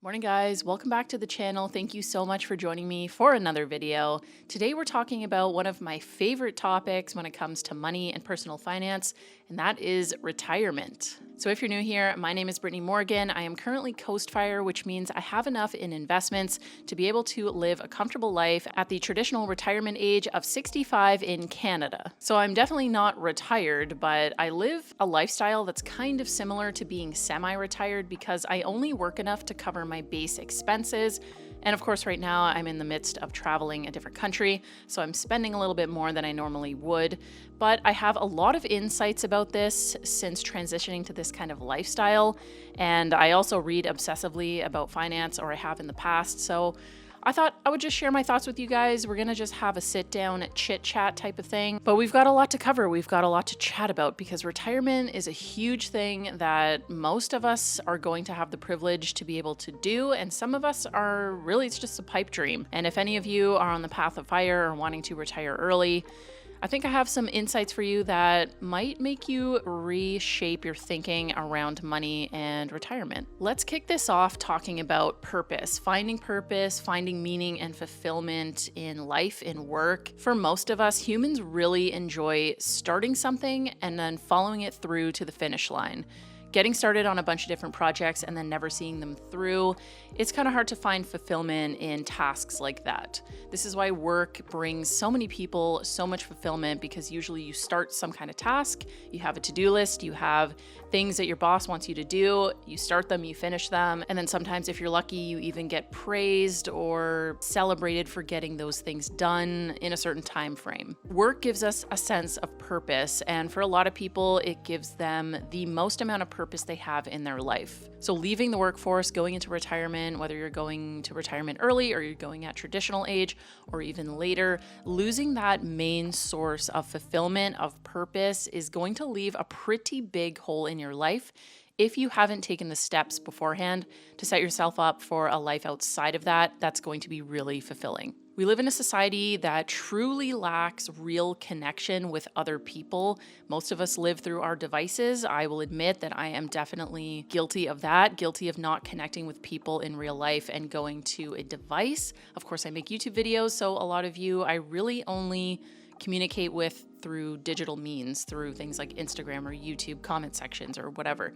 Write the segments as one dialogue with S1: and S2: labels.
S1: Morning guys, welcome back to the channel. Thank you so much for joining me for another video. Today we're talking about one of my favorite topics when it comes to money and personal finance, and that is retirement. So if you're new here, my name is Brittany Morgan. I am currently coastFIRE, which means I have enough in investments to be able to live a comfortable life at the traditional retirement age of 65 in Canada. So I'm definitely not retired, but I live a lifestyle that's kind of similar to being semi-retired because I only work enough to cover my base expenses. And of course, right now I'm in the midst of traveling a different country, so I'm spending a little bit more than I normally would. But I have a lot of insights about this since transitioning to this kind of lifestyle. And I also read obsessively about finance, or I have in the past. So I thought I would just share my thoughts with you guys. We're gonna just have a sit down chit chat type of thing, but we've got a lot to cover. We've got a lot to chat about because retirement is a huge thing that most of us are going to have the privilege to be able to do. And some of us are really, it's just a pipe dream. And if any of you are on the path of fire or wanting to retire early, I think I have some insights for you that might make you reshape your thinking around money and retirement. Let's kick this off talking about purpose, finding meaning and fulfillment in life, in work. For most of us, humans really enjoy starting something and then following it through to the finish line. Getting started on a bunch of different projects and then never seeing them through, it's kind of hard to find fulfillment in tasks like that. This is why work brings so many people so much fulfillment, because usually you start some kind of task, you have a to-do list, you have things that your boss wants you to do, you start them, you finish them, and then sometimes if you're lucky, you even get praised or celebrated for getting those things done in a certain time frame. Work gives us a sense of purpose, and for a lot of people, it gives them the most amount of purpose they have in their life. So leaving the workforce, going into retirement, whether you're going to retirement early or you're going at traditional age or even later, losing that main source of fulfillment, of purpose, is going to leave a pretty big hole in your life if you haven't taken the steps beforehand to set yourself up for a life outside of that that's going to be really fulfilling. We live in a society that truly lacks real connection with other people. Most of us live through our devices. I will admit that I am definitely guilty of that, guilty of not connecting with people in real life and going to a device. Of course, I make YouTube videos, so a lot of you I really only communicate with through digital means, through things like Instagram or YouTube comment sections or whatever.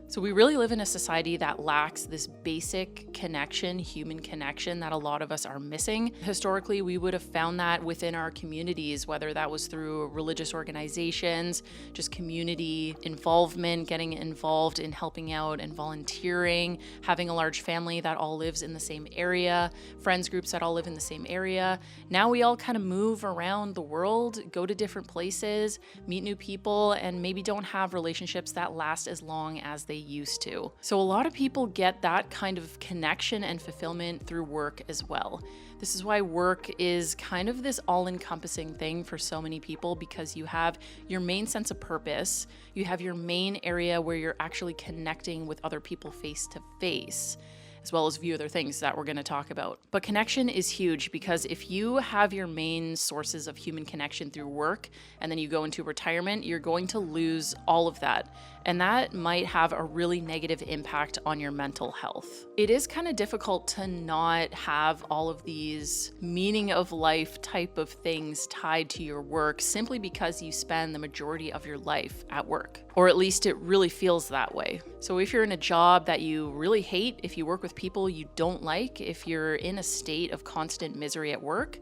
S1: So we really live in a society that lacks this basic connection, human connection, that a lot of us are missing. Historically, we would have found that within our communities, whether that was through religious organizations, just community involvement, getting involved in helping out and volunteering, having a large family that all lives in the same area, friends groups that all live in the same area. Now we all kind of move around the world, go to different places, meet new people, and maybe don't have relationships that last as long as they used to. So a lot of people get that kind of connection and fulfillment through work as well. This is why work is kind of this all-encompassing thing for so many people, because you have your main sense of purpose, you have your main area where you're actually connecting with other people face to face, as well as a few other things that we're going to talk about. But connection is huge, because if you have your main sources of human connection through work and then you go into retirement, you're going to lose all of that. And that might have a really negative impact on your mental health. It is kind of difficult to not have all of these meaning of life type of things tied to your work simply because you spend the majority of your life at work, or at least it really feels that way. So if you're in a job that you really hate, if you work with people you don't like, if you're in a state of constant misery at work,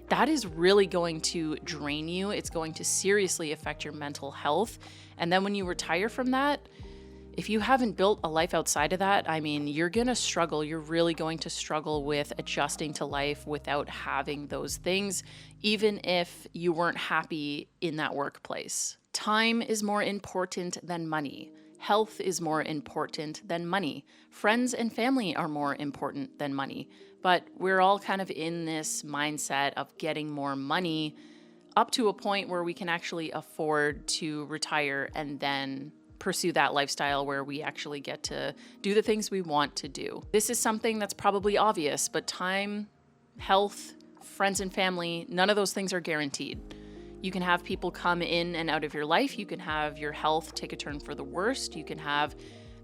S1: that is really going to drain you. It's going to seriously affect your mental health. And then when you retire from that, if you haven't built a life outside of that, I mean, you're going to struggle. You're really going to struggle with adjusting to life without having those things, even if you weren't happy in that workplace. Time is more important than money. Health is more important than money. Friends and family are more important than money. But we're all kind of in this mindset of getting more money up to a point where we can actually afford to retire and then pursue that lifestyle where we actually get to do the things we want to do. This is something that's probably obvious, but time, health, friends and family, none of those things are guaranteed. You can have people come in and out of your life. You can have your health take a turn for the worst. You can have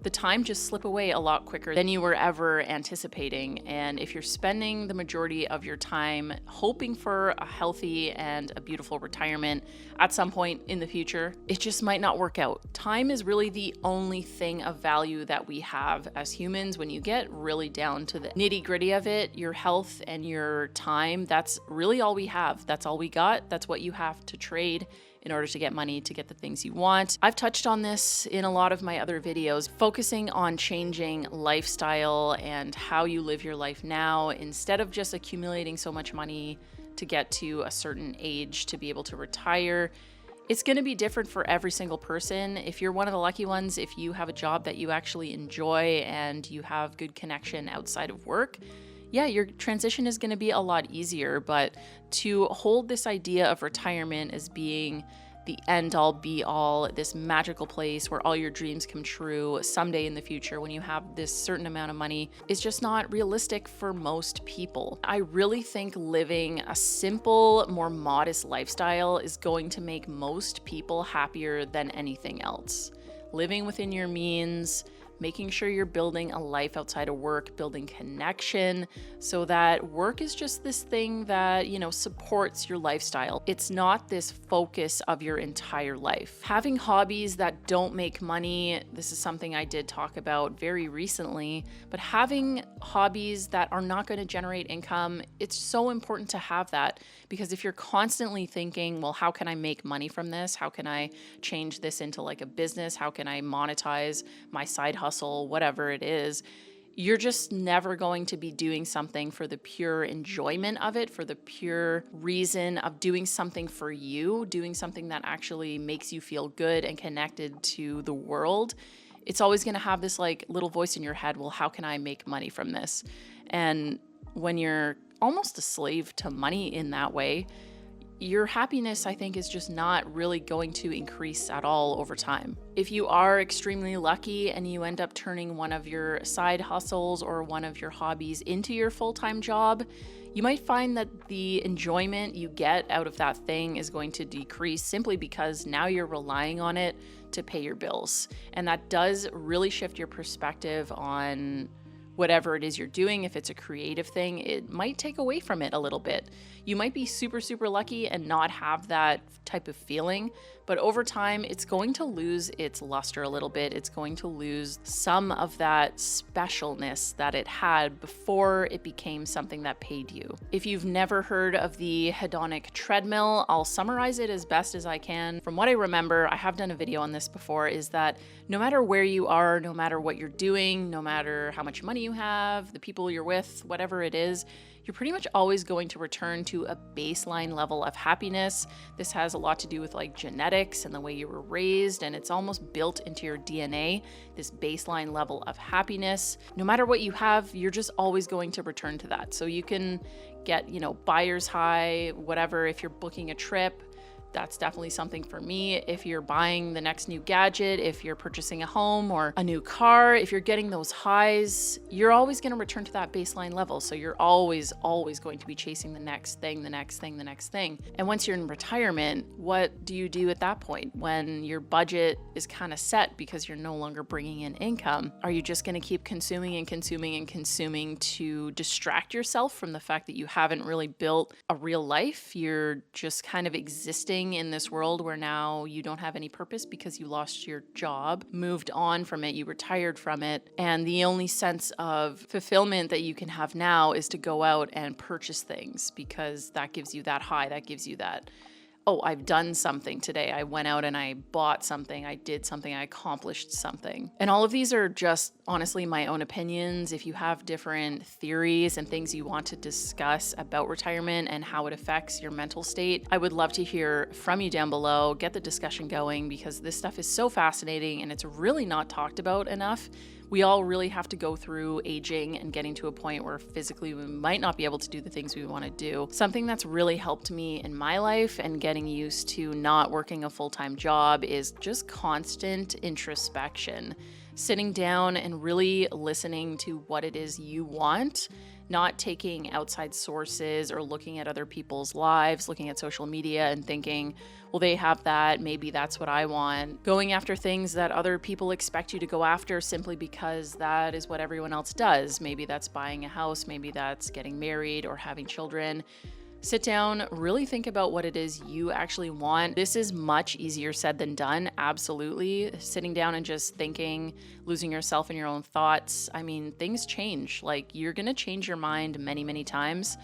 S1: the time just slip away a lot quicker than you were ever anticipating. And if you're spending the majority of your time hoping for a healthy and a beautiful retirement at some point in the future, it just might not work out. Time is really the only thing of value that we have as humans. When you get really down to the nitty-gritty of it, your health and your time, that's really all we have. That's all we got. That's what you have to trade in order to get money, to get the things you want. I've touched on this in a lot of my other videos, focusing on changing lifestyle and how you live your life now, instead of just accumulating so much money to get to a certain age to be able to retire. It's going to be different for every single person. If you're one of the lucky ones, if you have a job that you actually enjoy and you have good connection outside of work, yeah, your transition is going to be a lot easier. But to hold this idea of retirement as being the end all be all, this magical place where all your dreams come true someday in the future when you have this certain amount of money, is just not realistic for most people. I really think living a simple, more modest lifestyle is going to make most people happier than anything else. Living within your means, making sure you're building a life outside of work, building connection, so that work is just this thing that, supports your lifestyle. It's not this focus of your entire life. Having hobbies that don't make money, this is something I did talk about very recently, but having hobbies that are not going to generate income, it's so important to have that, because if you're constantly thinking, well, how can I make money from this? How can I change this into like a business? How can I monetize my side hustle, whatever it is? You're just never going to be doing something for the pure enjoyment of it, for the pure reason of doing something for you, doing something that actually makes you feel good and connected to the world. It's always going to have this like little voice in your head, well, how can I make money from this? And when you're almost a slave to money in that way, your happiness, I think, is just not really going to increase at all over time. If you are extremely lucky and you end up turning one of your side hustles or one of your hobbies into your full-time job, you might find that the enjoyment you get out of that thing is going to decrease simply because now you're relying on it to pay your bills. And that does really shift your perspective on whatever it is you're doing. If it's a creative thing, it might take away from it a little bit. You might be super, super lucky and not have that type of feeling, but over time, it's going to lose its luster a little bit. It's going to lose some of that specialness that it had before it became something that paid you. If you've never heard of the hedonic treadmill, I'll summarize it as best as I can. From what I remember, I have done a video on this before, is that no matter where you are, no matter what you're doing, no matter how much money you have, the people you're with, whatever it is, you're pretty much always going to return to a baseline level of happiness. This has a lot to do with like genetics and the way you were raised, and it's almost built into your DNA, this baseline level of happiness. No matter what you have, you're just always going to return to that. So you can get, buyer's high, whatever, if you're booking a trip. That's definitely something for me. If you're buying the next new gadget, if you're purchasing a home or a new car, if you're getting those highs, you're always going to return to that baseline level. So you're always going to be chasing the next thing, the next thing, the next thing. And once you're in retirement, what do you do at that point when your budget is kind of set because you're no longer bringing in income? Are you just going to keep consuming and consuming and consuming to distract yourself from the fact that you haven't really built a real life? You're just kind of existing in this world where now you don't have any purpose because you lost your job, moved on from it, you retired from it, and the only sense of fulfillment that you can have now is to go out and purchase things because that gives you that high, that gives you that, oh, I've done something today. I went out and I bought something, I did something, I accomplished something. And all of these are just honestly my own opinions. If you have different theories and things you want to discuss about retirement and how it affects your mental state, I would love to hear from you down below. Get the discussion going because this stuff is so fascinating and it's really not talked about enough. We all really have to go through aging and getting to a point where physically we might not be able to do the things we want to do. Something that's really helped me in my life and getting used to not working a full-time job is just constant introspection. Sitting down and really listening to what it is you want, not taking outside sources or looking at other people's lives, looking at social media and thinking, well, they have that, maybe that's what I want. Going after things that other people expect you to go after simply because that is what everyone else does. Maybe that's buying a house, maybe that's getting married or having children. Sit down, really think about what it is you actually want. This is much easier said than done, absolutely. Sitting down and just thinking, losing yourself in your own thoughts. I mean, things change. Like, you're gonna change your mind many, many times.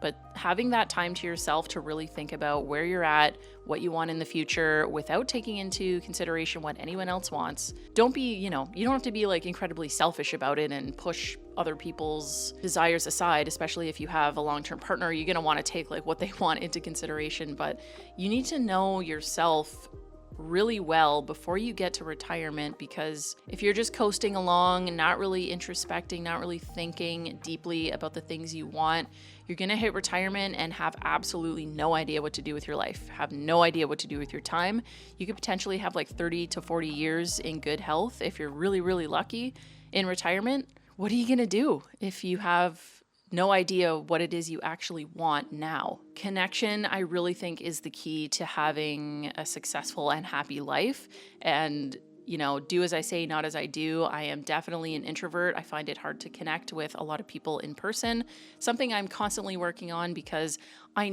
S1: But having that time to yourself to really think about where you're at, what you want in the future, without taking into consideration what anyone else wants. Don't be, you don't have to be like incredibly selfish about it and push other people's desires aside, especially if you have a long-term partner. You're going to want to take like what they want into consideration, but you need to know yourself really well before you get to retirement, because if you're just coasting along, not really introspecting, not really thinking deeply about the things you want, you're going to hit retirement and have absolutely no idea what to do with your life, have no idea what to do with your time. You could potentially have like 30 to 40 years in good health if you're really, really lucky in retirement. What are you going to do if you have no idea what it is you actually want now? Connection, I really think, is the key to having a successful and happy life. And, do as I say, not as I do. I am definitely an introvert. I find it hard to connect with a lot of people in person, something I'm constantly working on, because I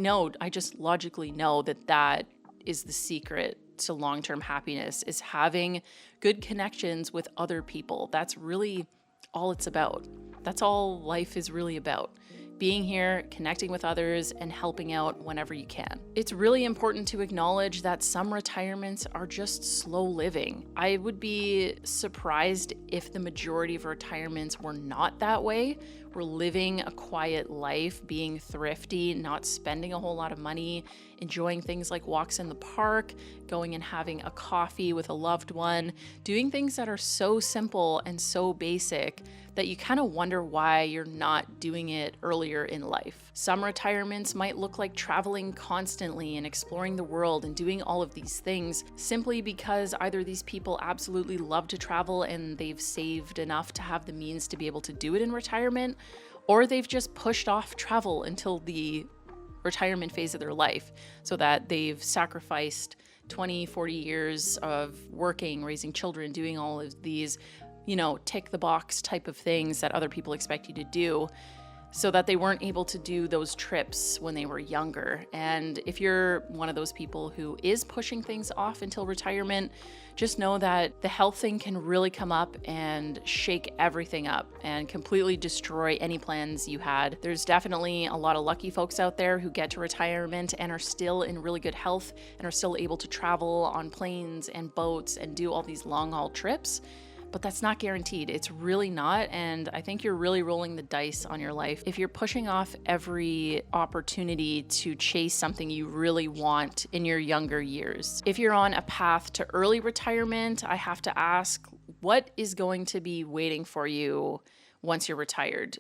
S1: just logically know that is the secret to long-term happiness, is having good connections with other people. That's really all it's about. That's all life is really about. Being here, connecting with others, and helping out whenever you can. It's really important to acknowledge that some retirements are just slow living. I would be surprised if the majority of retirements were not that way. We're living a quiet life, being thrifty, not spending a whole lot of money, enjoying things like walks in the park, going and having a coffee with a loved one, doing things that are so simple and so basic that you kind of wonder why you're not doing it earlier in life. Some retirements might look like traveling constantly and exploring the world and doing all of these things simply because either these people absolutely love to travel and they've saved enough to have the means to be able to do it in retirement, or they've just pushed off travel until the retirement phase of their life so that they've sacrificed 20, 40 years of working, raising children, doing all of these tick the box type of things that other people expect you to do, so that they weren't able to do those trips when they were younger. And if you're one of those people who is pushing things off until retirement, just know that the health thing can really come up and shake everything up and completely destroy any plans you had. There's definitely a lot of lucky folks out there who get to retirement and are still in really good health and are still able to travel on planes and boats and do all these long haul trips. But that's not guaranteed. It's really not. And I think you're really rolling the dice on your life if you're pushing off every opportunity to chase something you really want in your younger years. If you're on a path to early retirement, I have to ask, what is going to be waiting for you once you're retired?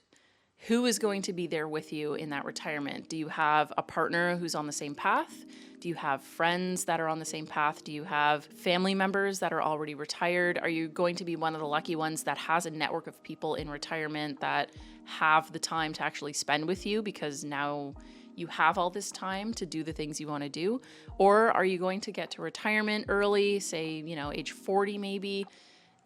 S1: Who is going to be there with you in that retirement? Do you have a partner who's on the same path? Do you have friends that are on the same path? Do you have family members that are already retired? Are you going to be one of the lucky ones that has a network of people in retirement that have the time to actually spend with you because now you have all this time to do the things you want to do? Or are you going to get to retirement early, say, age 40 maybe,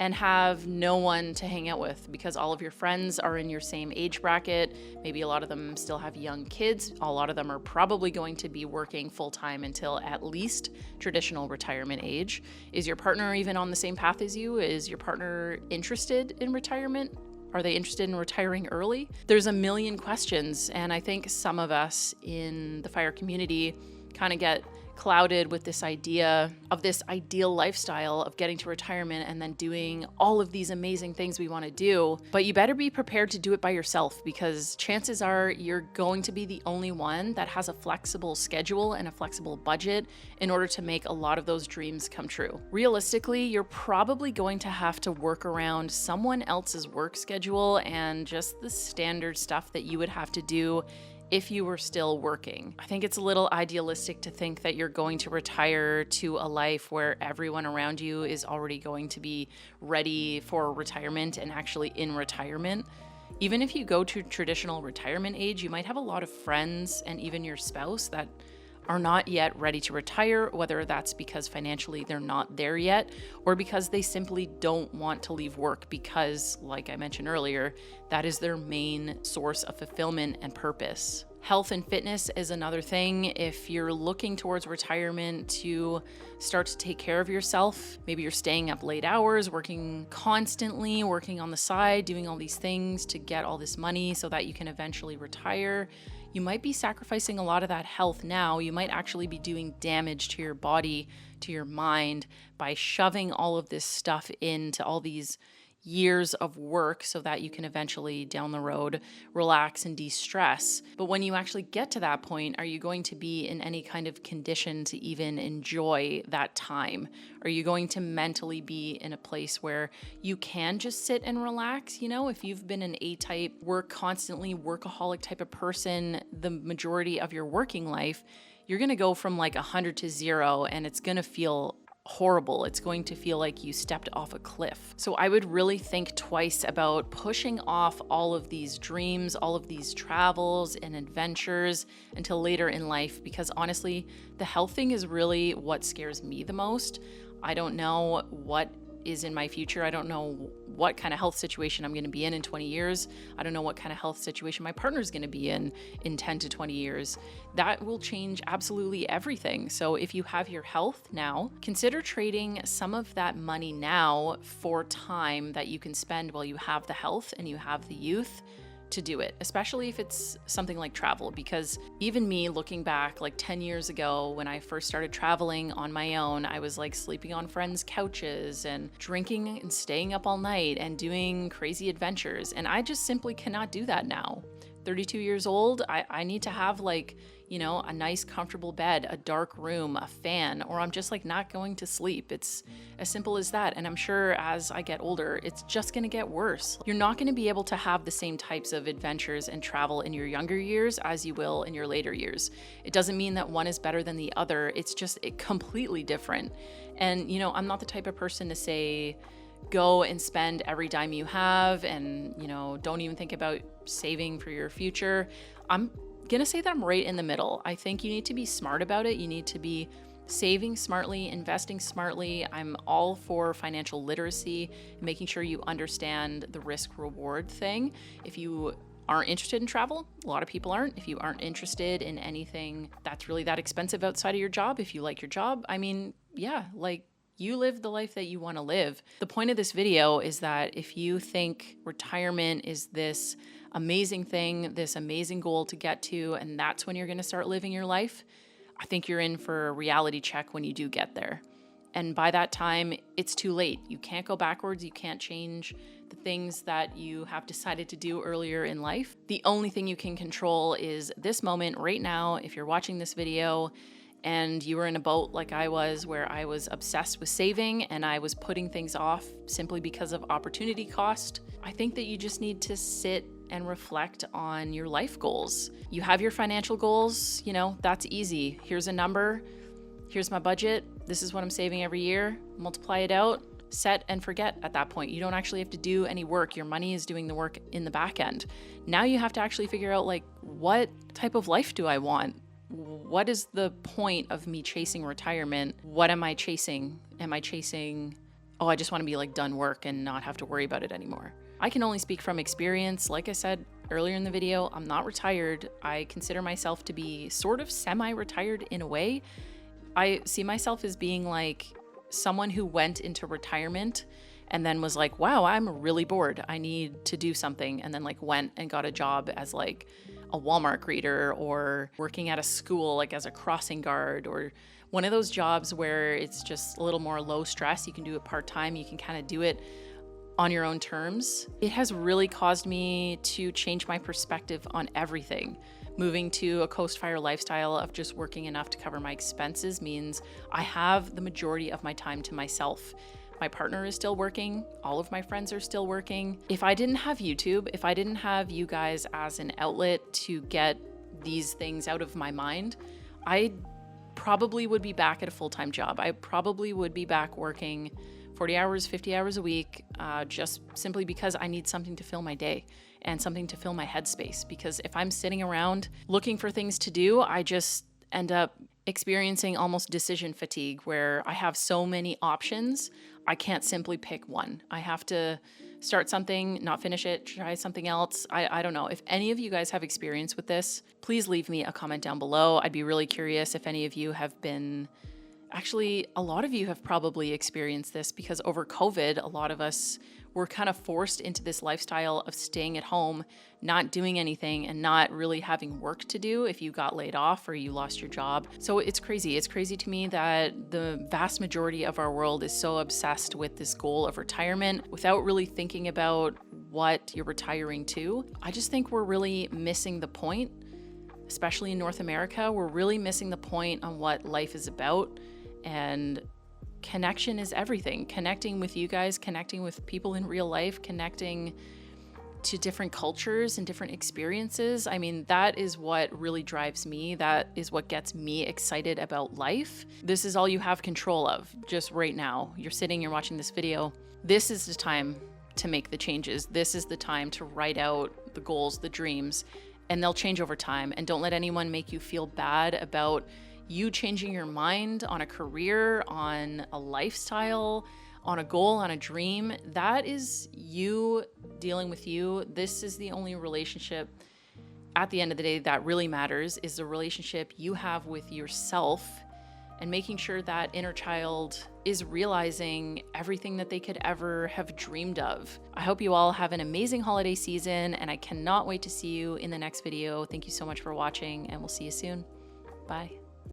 S1: and have no one to hang out with because all of your friends are in your same age bracket? Maybe a lot of them still have young kids. A lot of them are probably going to be working full-time until at least traditional retirement age. Is your partner even on the same path as you? Is your partner interested in retirement? Are they interested in retiring early? There's a million questions, and I think some of us in the FIRE community kind of get clouded with this idea of this ideal lifestyle of getting to retirement and then doing all of these amazing things we want to do. But you better be prepared to do it by yourself, because chances are you're going to be the only one that has a flexible schedule and a flexible budget in order to make a lot of those dreams come true. Realistically, you're probably going to have to work around someone else's work schedule and just the standard stuff that you would have to do if you were still working. I think it's a little idealistic to think that you're going to retire to a life where everyone around you is already going to be ready for retirement and actually in retirement. Even if you go to traditional retirement age, you might have a lot of friends and even your spouse that are not yet ready to retire, whether that's because financially they're not there yet, or because they simply don't want to leave work because, like I mentioned earlier, that is their main source of fulfillment and purpose. Health and fitness is another thing. If you're looking towards retirement to start to take care of yourself, maybe you're staying up late hours, working constantly, working on the side, doing all these things to get all this money so that you can eventually retire, you might be sacrificing a lot of that health now. You might actually be doing damage to your body, to your mind, by shoving all of this stuff into all these years of work so that you can eventually down the road relax and de-stress. But when you actually get to that point, are you going to be in any kind of condition to even enjoy that time? Are you going to mentally be in a place where you can just sit and relax? You know, if you've been an A-type, work constantly, workaholic type of person the majority of your working life, you're going to go from like 100 to 0, and it's going to feel horrible. It's going to feel like you stepped off a cliff. So I would really think twice about pushing off all of these dreams, all of these travels and adventures until later in life, because honestly, the health thing is really what scares me the most. I don't know what is in my future. I don't know what kind of health situation I'm going to be in 20 years. I don't know what kind of health situation my partner is going to be in 10 to 20 years. That will change absolutely everything. So if you have your health now, consider trading some of that money now for time that you can spend while you have the health and you have the youth to do it, especially if it's something like travel. Because even me looking back like 10 years ago when I first started traveling on my own, I was like sleeping on friends' couches and drinking and staying up all night and doing crazy adventures. And I just simply cannot do that now. 32 years old, I need to have like, you know, a nice comfortable bed, a dark room, a fan, or I'm just like not going to sleep. It's as simple as that. And I'm sure as I get older, it's just going to get worse. You're not going to be able to have the same types of adventures and travel in your younger years as you will in your later years. It doesn't mean that one is better than the other. It's just completely different. And, you know, I'm not the type of person to say, go and spend every dime you have and, you know, don't even think about saving for your future. I'm gonna say that I'm right in the middle. I think you need to be smart about it. You need to be saving smartly, investing smartly. I'm all for financial literacy, making sure you understand the risk reward thing. If you aren't interested in travel, a lot of people aren't. If you aren't interested in anything that's really that expensive outside of your job, if you like your job, I mean, yeah, like, you live the life that you want to live. The point of this video is that if you think retirement is this amazing thing, this amazing goal to get to, and that's when you're going to start living your life, I think you're in for a reality check when you do get there. And by that time, it's too late. You can't go backwards. You can't change the things that you have decided to do earlier in life. The only thing you can control is this moment right now. If you're watching this video and you were in a boat like I was, where I was obsessed with saving and I was putting things off simply because of opportunity cost, I think that you just need to sit and reflect on your life goals. You have your financial goals, you know, that's easy. Here's a number, here's my budget, this is what I'm saving every year, multiply it out, set and forget at that point. You don't actually have to do any work. Your money is doing the work in the back end. Now you have to actually figure out, like, what type of life do I want? What is the point of me chasing retirement? What am I chasing? Am I chasing, oh, I just want to be like done work and not have to worry about it anymore? I can only speak from experience. Like I said earlier in the video, I'm not retired. I consider myself to be sort of semi-retired in a way. I see myself as being like someone who went into retirement and then was like, wow, I'm really bored. I need to do something. And then like went and got a job as like a Walmart greeter or working at a school, like as a crossing guard, or one of those jobs where it's just a little more low stress. You can do it part-time. You can kind of do it on your own terms. It has really caused me to change my perspective on everything. Moving to a coastFIRE lifestyle of just working enough to cover my expenses means I have the majority of my time to myself. My partner is still working. All of my friends are still working. If I didn't have YouTube, if I didn't have you guys as an outlet to get these things out of my mind, I probably would be back at a full-time job. I probably would be back working 40 hours, 50 hours a week, just simply because I need something to fill my day. and something to fill my headspace. Because if I'm sitting around looking for things to do, I just end up experiencing almost decision fatigue where I have so many options, I can't simply pick one. I have to start something, not finish it, try something else. I don't know. If any of you guys have experience with this, please leave me a comment down below. I'd be really curious if any of you have been, actually, a lot of you have probably experienced this because over COVID, a lot of us were kind of forced into this lifestyle of staying at home, not doing anything, and not really having work to do if you got laid off or you lost your job. So it's crazy. It's crazy to me that the vast majority of our world is so obsessed with this goal of retirement without really thinking about what you're retiring to. I just think we're really missing the point, especially in North America. We're really missing the point on what life is about, and connection is everything. Connecting with you guys, connecting with people in real life, connecting to different cultures and different experiences. I mean, that is what really drives me. That is what gets me excited about life. This is all you have control of just right now. You're sitting, you're watching this video. This is the time to make the changes. This is the time to write out the goals, the dreams, and they'll change over time. And don't let anyone make you feel bad about you changing your mind on a career, on a lifestyle, on a goal, on a dream. That is you dealing with you. This is the only relationship at the end of the day that really matters, is the relationship you have with yourself, and making sure that inner child is realizing everything that they could ever have dreamed of. I hope you all have an amazing holiday season, and I cannot wait to see you in the next video. Thank you so much for watching, and we'll see you soon. Bye.